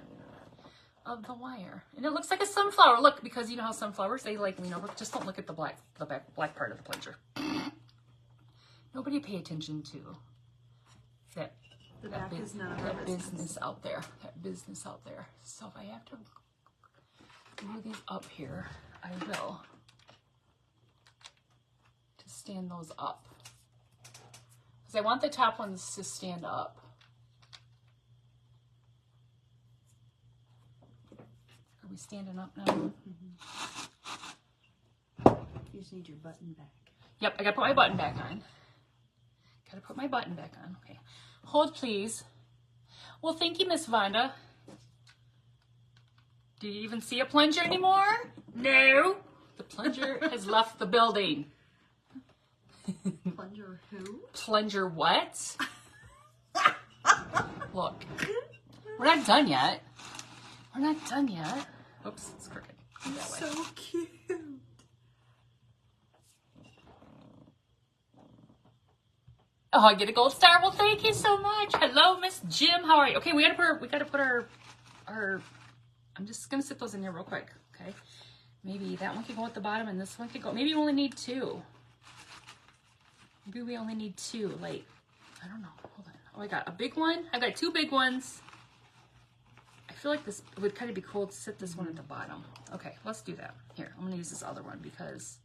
And it looks like a sunflower. Look, because you know how sunflowers, they like lean over. Just don't look at the black part of the plunger. Nobody pay attention to that. That business out there. That business out there. So if I have to glue these up here, I will. To stand those up. Because I want the top ones to stand up. Are we standing up now? You just need your button back. Yep, I gotta put my button back on. Gotta put my button back on. Okay. Hold, please. Well, thank you, Miss Vonda. Do you even see a plunger anymore? No. The plunger has left the building. Plunger who? Plunger what? Look. We're not done yet. We're not done yet. Oops, it's crooked. That way. So cute. Oh, I get a gold star. Well, thank you so much. Hello, Miss Jim. How are you? Okay, we gotta put our. I'm just gonna sit those in here real quick. Okay, maybe that one could go at the bottom, and this one could go. Maybe we only need two. Maybe we only need two. Like, I don't know. Hold on. Oh, I got a big one. I got two big ones. I feel like this would kind of be cool to sit this one at the bottom. Okay, let's do that. Here, I'm gonna use this other one because.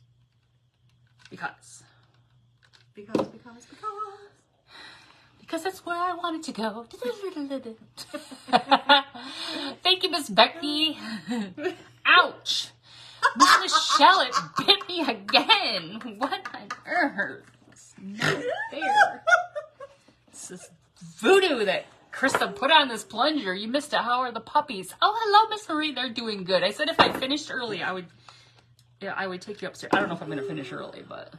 Because that's where I wanted to go. Thank you, Miss Becky. Ouch. Miss Michelle, it bit me again. What on earth? It's not fair. This is voodoo that Krista put on this plunger. You missed it. How are the puppies? Oh, hello, Miss Marie. They're doing good. I said if I finished early, I would take you upstairs. I don't know if I'm going to finish early, but...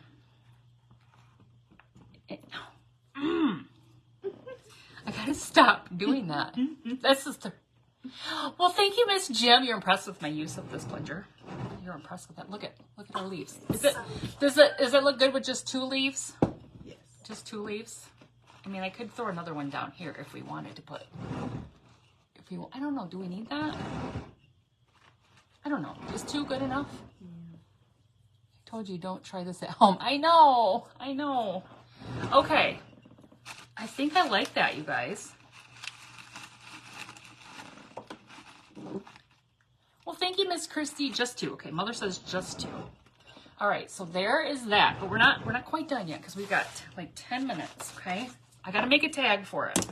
I gotta stop doing that. That's just Well, thank you, Miss Jim. You're impressed with my use of this plunger. You're impressed with that. Look at our leaves. Does it look good with just two leaves? Yes. Just two leaves? I mean, I could throw another one down here if we wanted to put. I don't know. Do we need that? I don't know. Is two good enough? Yeah. I told you don't try this at home. I know. Okay. I think I like that, you guys. Well, thank you, Miss Christy. Just two. Okay, Mother says just two. All right, so there is that. But we're not quite done yet because we've got like 10 minutes, okay? I got to make a tag for it.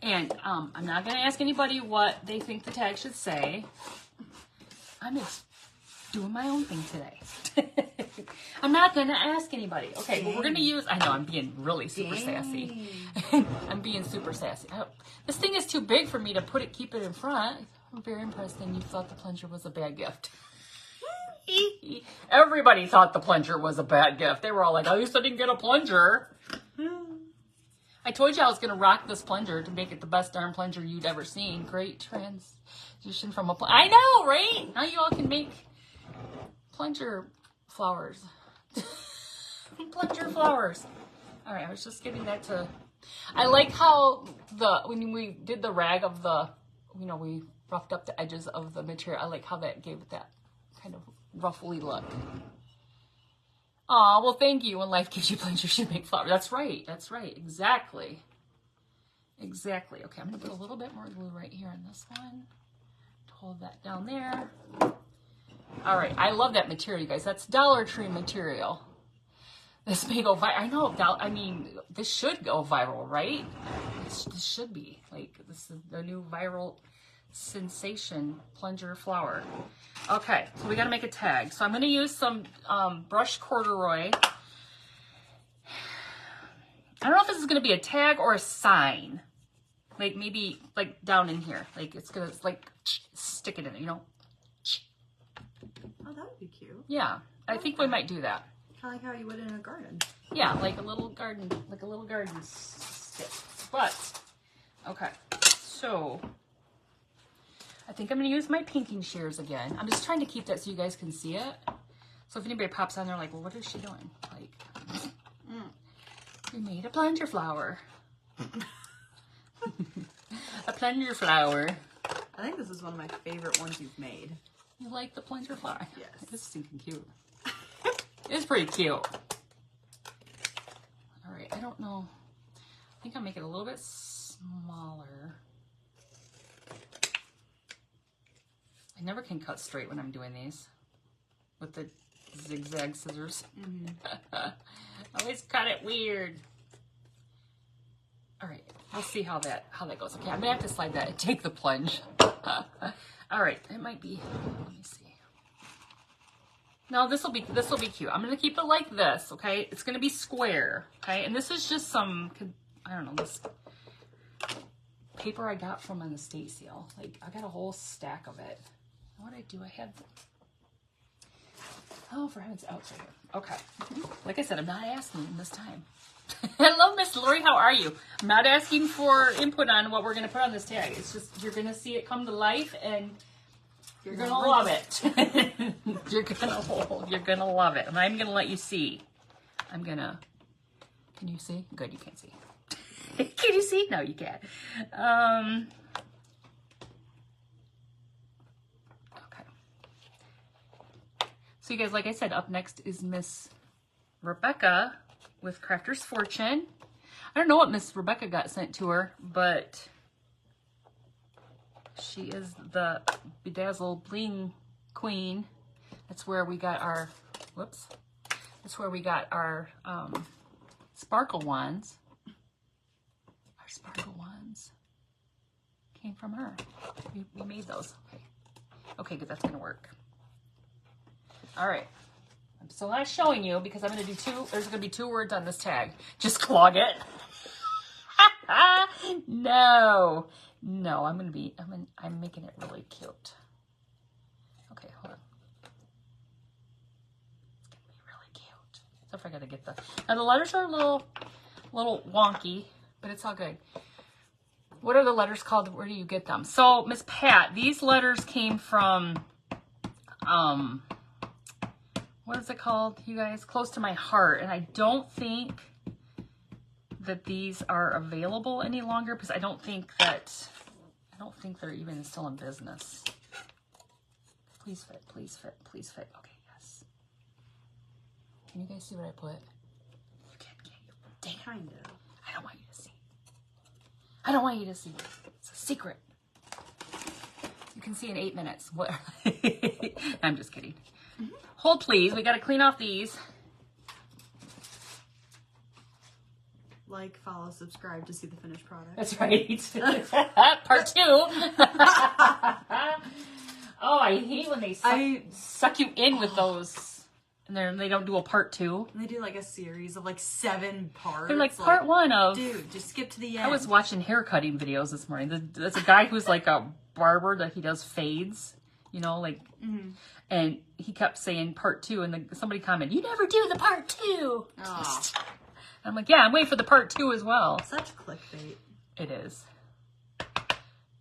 And I'm not going to ask anybody what they think the tag should say. I'm just doing my own thing today. I'm not gonna ask anybody. Okay, but we're gonna use. I know I'm being really super sassy. I'm being super sassy. This thing is too big for me to keep it in front. I'm very impressed. And you thought the plunger was a bad gift. Everybody thought the plunger was a bad gift. They were all like, "At least I didn't get a plunger." I told you I was gonna rock this plunger to make it the best darn plunger you'd ever seen. Great transition from a plunger. I know, right? Now you all can make plunger flowers. Plunger flowers. All right, I was just getting that to. I like how when we did the rag of the, we roughed up the edges of the material. I like how that gave it that kind of ruffly look. Aw, well, thank you. When life gives you plungers, you should make flowers. That's right. That's right. Exactly. Exactly. Okay, I'm going to put a little bit more glue right here on this one. Hold that down there. All right. I love that material, you guys. That's Dollar Tree material. This may go viral. I know. I mean, this should go viral, right? This should be. Like, this is the new viral sensation plunger flower. Okay, so we got to make a tag. So I'm going to use some brushed corduroy. I don't know if this is going to be a tag or a sign. Like maybe like down in here. Like it's going to like stick it in it, Oh, that would be cute. Yeah, I think we might do that. Kind of like how you would in a garden. Yeah, like a little garden stick. But, okay, so I think I'm going to use my pinking shears again. I'm just trying to keep that so you guys can see it. So if anybody pops on there like, well, what is she doing? Like, we made a plunger flower. A plunger flower. I think this is one of my favorite ones you've made. You like the plunger flower? Yes. This is stinking cute. It's pretty cute. All right, I don't know. I think I'll make it a little bit smaller. I never can cut straight when I'm doing these with the zigzag scissors. Always cut it weird. All right, we'll see how that goes. Okay, I'm gonna have to slide that and take the plunge. All right, it might be. Let me see. No, this will be cute. I'm gonna keep it like this. Okay, it's gonna be square. Okay, and this is just some, I don't know, this paper I got from an estate sale. Like I got a whole stack of it. What I do, I have. Oh, for heaven's sake, outside here. Okay. Like I said, I'm not asking this time. Hello, Miss Lori. How are you? I'm not asking for input on what we're going to put on this tag. It's just you're going to see it come to life, and you're going to love it. You're going to love it. And I'm going to let you see. I'm going to. Can you see? Good. You can't see. Can you see? No, you can't. So you guys, like I said, up next is Miss Rebecca with Crafter's Fortune. I don't know what Miss Rebecca got sent to her, but she is the Bedazzle Bling Queen. That's where we got our, whoops. That's where we got our sparkle wands. Our sparkle wands came from her. We made those. Okay, good, that's gonna work. All right, I'm still not showing you because I'm going to do there's going to be 2 words on this tag. Just clog it. No, I'm making it really cute. Okay, hold on. It's going to be really cute. So if I got to get now the letters are a little wonky, but it's all good. What are the letters called? Where do you get them? So Miss Pat, these letters came from, what is it called, you guys? Close to My Heart. And I don't think that these are available any longer because I don't think they're even still in business. Please fit, please fit, please fit. Okay, yes. Can you guys see what I put? You can't you? Dang. Kind of. I don't want you to see. I don't want you to see. It's a secret. You can see in 8 minutes. What? I'm just kidding. Hold, please. We got to clean off these. Like, follow, subscribe to see the finished product. That's right. Part 2. Oh, I hate when they suck you in with those And then they don't do a part 2. And they do like a series of like 7 parts. They're like part 1 of... Dude, just skip to the end. I was watching hair cutting videos this morning. There's a guy who's like a barber that he does fades, you know, like... Mm-hmm. And he kept saying part 2, and somebody commented, "You never do the part 2." Oh. I'm like, yeah, I'm waiting for the part 2 as well. Such clickbait. It is.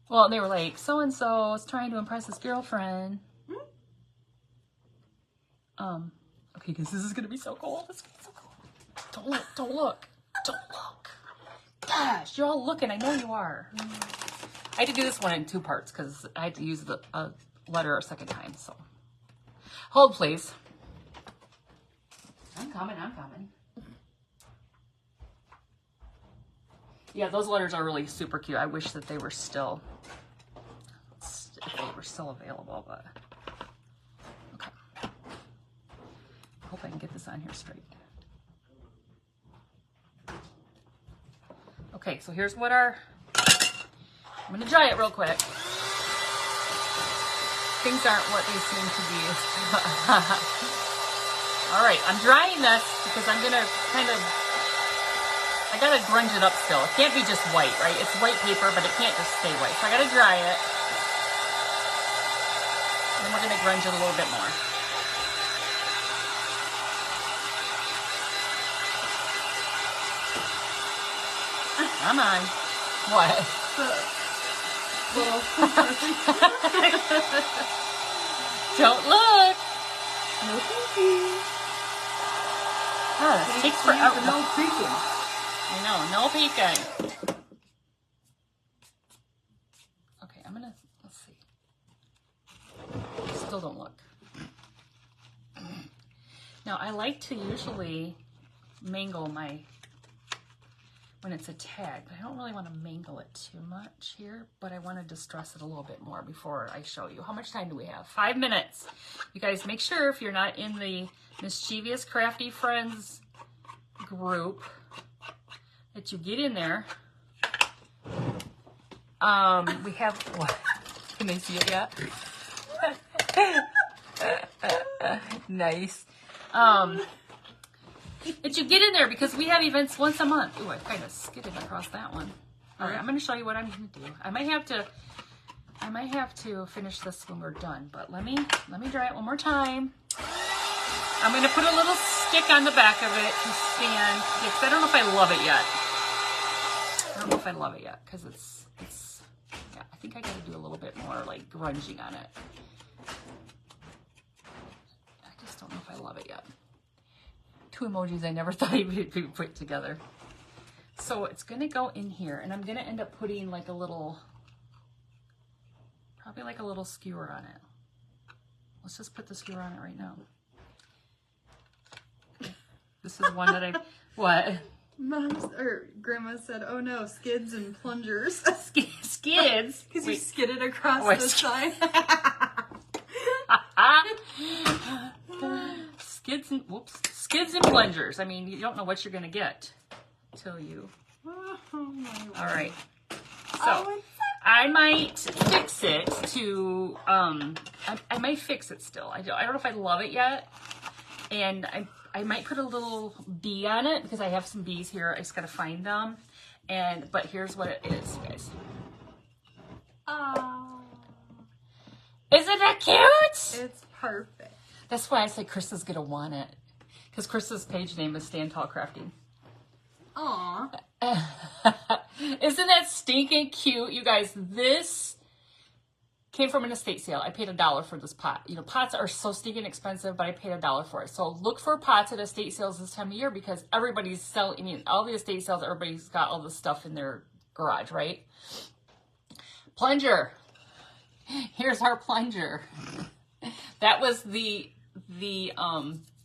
Well, and they were like, so-and-so is trying to impress his girlfriend. Okay, because this is going to be so cool. This is going to be so cool. Don't look. Don't look. Don't look. Gosh, you're all looking. I know you are. I had to do this one in 2 parts because I had to use the letter a second time, so. Hold, please. I'm coming. Yeah, those letters are really super cute. I wish that they were still available, but okay. I hope I can get this on here straight. Okay, so here's what I'm gonna dry it real quick. Things aren't what they seem to be. All right, I'm drying this because I'm gonna I gotta grunge it up still. It can't be just white, right? It's white paper, but it can't just stay white. So I gotta dry it. And then we're gonna grunge it a little bit more. Come on. What? Don't look. No peeking. Oh, this takes forever. No peeking. I know, no peeking. Okay, let's see. Still don't look. Now, I like to usually mangle when it's a tag, but I don't really want to mangle it too much here, but I want to distress it a little bit more before I show you. How much time do we have? 5 minutes. You guys make sure if you're not in the Mischievous Crafty Friends group that you get in there. We have, what? Can they see it yet? Nice. That you get in there because we have events once a month. Ooh, I kind of skidded across that one. All right, I'm going to show you what I'm going to do. I might have to finish this when we're done, but let me dry it one more time. I'm going to put a little stick on the back of it to stand. Because I don't know if I love it yet. Because it's yeah, I think I got to do a little bit more like grunging on it. I just don't know if I love it yet. 2 emojis I never thought you'd put together. So it's going to go in here, and I'm going to end up putting like probably like a little skewer on it. Let's just put the skewer on it right now. This is one that what? Grandma said, "Oh no, skids and plungers." Skids? Because you skidded across the side. Skids and plungers. I mean, you don't know what you're going to get till you. All right. So I might fix it to, I might fix it still. I don't know if I love it yet. And I might put a little bee on it because I have some bees here. I just got to find them. But here's what it is, you guys. Oh. Isn't it cute? It's perfect. That's why I said Krista's going to want it. Because Krista's page name is Stand Tall Crafting. Aw. Isn't that stinking cute? You guys, this came from an estate sale. I paid $1 for this pot. You know, pots are so stinking expensive, but I paid $1 for it. So look for pots at estate sales this time of year because everybody's selling, I mean, all the estate sales, everybody's got all this stuff in their garage, right? Plunger. Here's our plunger. That was the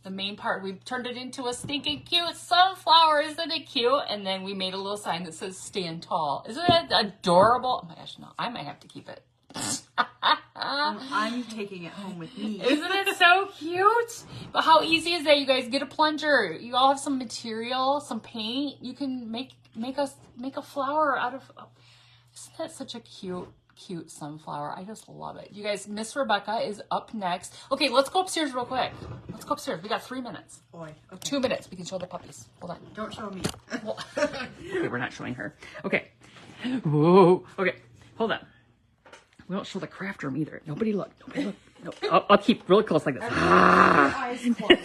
main part. We turned it into a stinking cute sunflower. Isn't it cute? And then we made a little sign that says stand tall. Isn't it adorable? Oh my gosh, no. I might have to keep it. I'm taking it home with me. Isn't it so cute? But how easy is that, you guys? Get a plunger. You all have some material, some paint. You can make a flower out of. Isn't that such a cute sunflower? I just love it. You guys, Miss Rebecca is up next. Okay, let's go upstairs real quick. Let's go upstairs. We got 3 minutes. Boy, okay. 2 minutes. We can show the puppies. Hold on. Don't show me. Well, okay, we're not showing her. Okay. Whoa. Okay. Hold on. We don't show the craft room either. Nobody look. Nobody look. No. I'll keep really close like this. Eyes closed.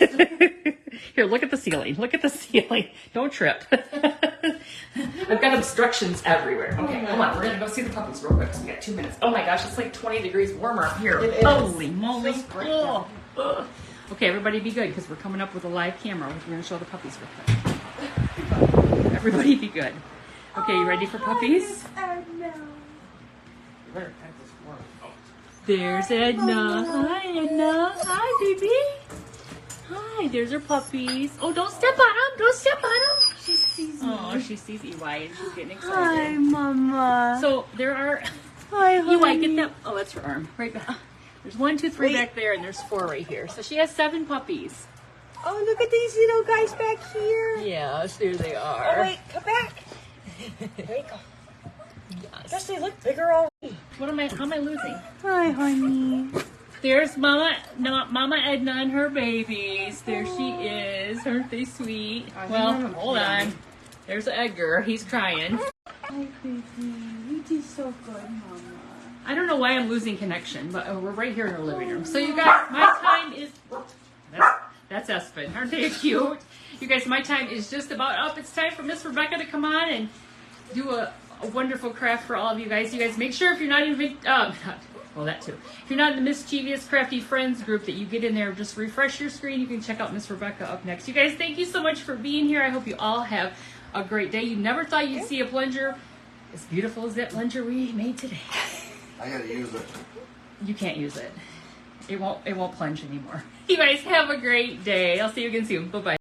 Here, look at the ceiling. Look at the ceiling. Don't trip. I've got obstructions everywhere. Okay, hold on. We're going to go see the puppies real quick because we got 2 minutes. Oh my gosh, it's like 20 degrees warmer up here. It is. Holy moly. It's great Oh, ugh. Okay, everybody be good because we're coming up with a live camera. We're going to show the puppies real quick. Everybody be good. Okay, you ready for puppies? There's Edna. Hi, Edna. Hi, baby. Hi, there's her puppies. Oh, don't step on them. Don't step on them. She sees me. Oh, she sees EY and she's getting excited. Hi, Mama. So there are... Hi, EY, get that... Oh, that's her arm. Right back. There's 1, 2, 3 back there and there's 4 right here. So she has 7 puppies. Oh, look at these little guys back here. Yes, there they are. Oh, wait, come back. There you go. Yes. Guess they look bigger already. How am I losing? Hi, honey. There's Mama Edna and her babies. There she is. Aren't they sweet? Well, hold on. There's Edgar. He's crying. Hi, baby. You did so good, Mama. I don't know why I'm losing connection, but we're right here in our living room. So you guys, my time is... That's Espen. Aren't they cute? You guys, my time is just about up. It's time for Miss Rebecca to come on and do a wonderful craft for all of you guys. You guys, make sure if you're not even... well, that too. If you're not in the Mischievous Crafty Friends group, that you get in there. Just refresh your screen. You can check out Miss Rebecca up next. You guys, thank you so much for being here. I hope you all have a great day. You never thought you'd see a plunger as beautiful as that plunger we made today. I gotta use it. You can't use it. It won't plunge anymore. You guys have a great day. I'll see you again soon. Bye-bye.